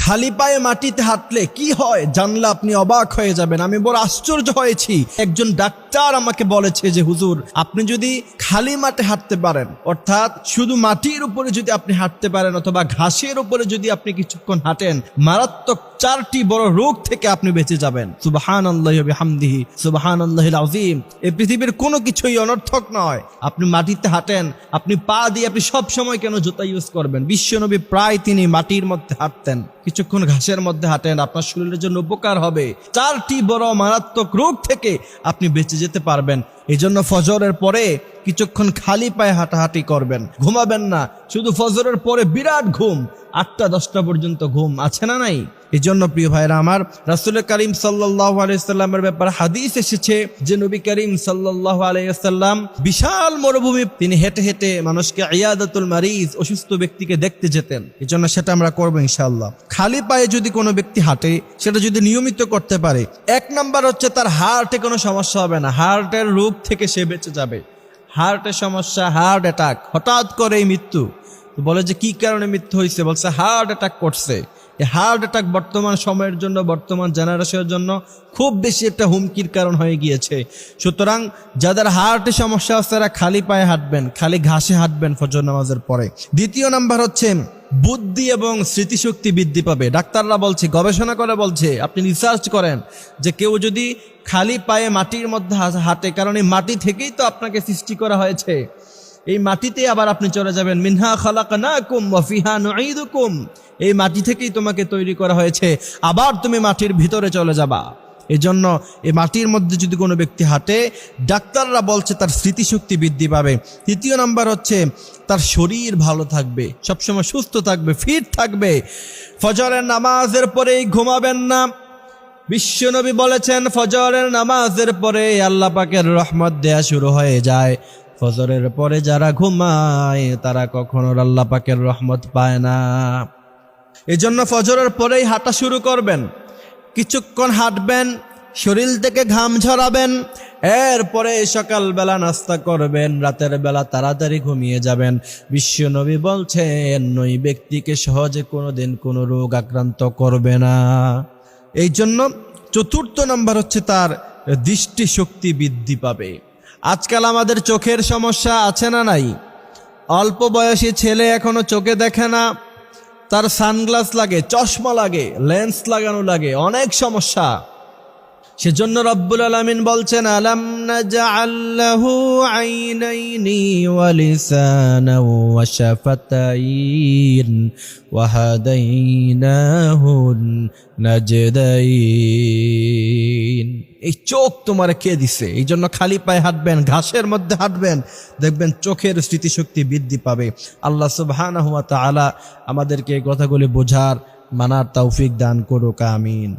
খালি পায়ে মাটিতে হাঁটলে কি হয় জানলে আপনি অবাক হয়ে যাবেন। আমি বড় আশ্চর্য হয়েছি। একজন ডাক্তার আমাকে বলেছে যে হুজুর, আপনি যদি খালি মাঠে হাঁটতে পারেন, অর্থাৎ শুধু মাটির উপরে যদি আপনি হাঁটতে পারেন অথবা ঘাসের উপরে যদি আপনি কিছুক্ষণ হাঁটেন, মারাত্মক 4টি বড় রোগ থেকে আপনি বেঁচে যাবেন। সুবহানাল্লাহি ওয়া বিহামদিহি সুবহানাল্লাহিল আযীম। এই পৃথিবীর কোনো কিছুই অনর্থক নয়। আপনি মাটিতে হাঁটেন, আপনি পা দিয়ে আপনি সব সময় কেন জুতা ইউজ করবেন? বিশ্বনবী প্রায় তিনি মাটির মধ্যে হাঁটতেন। কিছুক্ষণ ঘাসের মধ্যে হাঁটেন, আপনার শরীরের জন্য উপকার হবে। 4টি বড় মারাত্মক রোগ থেকে আপনি বেঁচে যেতে পারবেন। এই জন্য ফজরের পরে কিছুক্ষণ খালি পায়ে হাঁটাহাঁটি করবেন, ঘুমাবেন না। শুধু ফজরের পরে বিরাট ঘুম, 8টা-10টা পর্যন্ত ঘুম আছে না নাই? এই জন্য প্রিয় ভাইরা আমার, রাসূল করিম সাল্লাল্লাহু আলাইহি সাল্লামের ব্যাপারে হাদিস এসেছে যে নবী করিম সাল্লাল্লাহু আলাইহি সাল্লাম বিশাল মরুভূমি তিনি হেঁটে হেঁটে মানুষকে ইয়াদাতুল মারিজ, অসুস্থ ব্যক্তিকে দেখতে যেতেন। এই জন্য সেটা আমরা করবো ইনশাআল্লাহ। খালি পায়ে যদি কোনো ব্যক্তি হাঁটে, সেটা যদি নিয়মিত করতে পারে, 1 নাম্বার হচ্ছে তার হার্টে কোনো সমস্যা হবে না, হার্টের রোগ থেকে সে বেঁচে যাবে। হার্টের সমস্যা, হার্ট অ্যাটাক, হঠাৎ করেই মৃত্যু। তো বলে যে কি কারণে মৃত্যু হয়েছে? বলছে হার্ট অ্যাটাক করছে। এই হার্ট অ্যাটাক বর্তমান সময়ের জন্য, বর্তমান জেনারেশনের জন্য খুব বেশি একটা হুমকির কারণ হয়ে গিয়েছে। সুতরাং যাদের হার্টে সমস্যা আছে তারা খালি পায়ে হাঁটবেন, খালি ঘাসে হাঁটবেন ফজর নামাজের পরে। 2 নাম্বার হচ্ছে বুদ্ধি এবং স্মৃতিশক্তি বৃদ্ধি পাবে। ডাক্তাররা বলছে, গবেষণা করে বলছে, আপনি রিসার্চ করেন যে কেউ যদি খালি পায়ে মাটির মধ্যে হাঁটে, কারণ এই মাটি থেকেই তো আপনাকে সৃষ্টি করা হয়েছে, এই মাটিতে আবার আপনি চলে যাবেন। মিনহা খালাকনাকুম ওয়া ফিহা নুঈদুকুম। এই মাটি থেকেই তোমাকে তৈরি করা হয়েছে, আবার তুমি মাটির ভিতরে চলে যাবা। এই জন্য এই মাটির মধ্যে যদি কোনো ব্যক্তি হাঁটে, ডাক্তাররা বলছে তার স্মৃতিশক্তি বৃদ্ধি পাবে। 3 নাম্বার হচ্ছে তার শরীর ভালো থাকবে, সবসময় সুস্থ থাকবে, ফিট থাকবে। ফজরের নামাজের পরেই ঘুমাবেন না। বিশ্বনবী বলেছেন ফজরের নামাজের পরে আল্লাহ পাকের রহমত দেয়া শুরু হয়ে যায়। ফজরের পরে যারা ঘুমায় তারা কখনো আল্লাহ পাকের রহমত পায় না। এই জন্য ফজরের পরেই হাঁটা শুরু করবেন, কিছুক্ষণ হাঁটবেন, শরীর থেকে ঘাম ঝরাবেন, এরপরে সকালবেলা নাস্তা করবেন, রাতের বেলা তাড়াতাড়ি ঘুমিয়ে যাবেন। বিশ্বনবী বলছেন ওই ব্যক্তিকে সহজে কোনোদিন কোনো রোগ আক্রান্ত করবে না। এই জন্য 4 নাম্বার হচ্ছে তার দৃষ্টিশক্তি বৃদ্ধি পাবে। আজকাল আমাদের চোখের সমস্যা আছে না নাই? অল্প বয়সী ছেলে এখনো চোখে দেখে না, তার সানগ্লাস লাগে, চশমা লাগে, লেন্স লাগানো লাগে, অনেক সমস্যা। সেজন্য রব্বুল আলামিন বলছেন আলাম নাজআল লাহু আইনাইনি ওয়া লিসানান ওয়া শাফাতাইন ওয়া হাদাইনাহুন নাজদাইন। এই চোখ তোমার কে দিছে? এই জন্য খালি পায়ে হাঁটবেন, ঘাসের মধ্যে হাঁটবেন, দেখবেন চোখের স্মৃতিশক্তি বৃদ্ধি পাবে। আল্লাহ সুবহানাহু ওয়া তাআলা আমাদেরকে এই কথাগুলি বোঝার, মানার তৌফিক দান করুক, আমিন।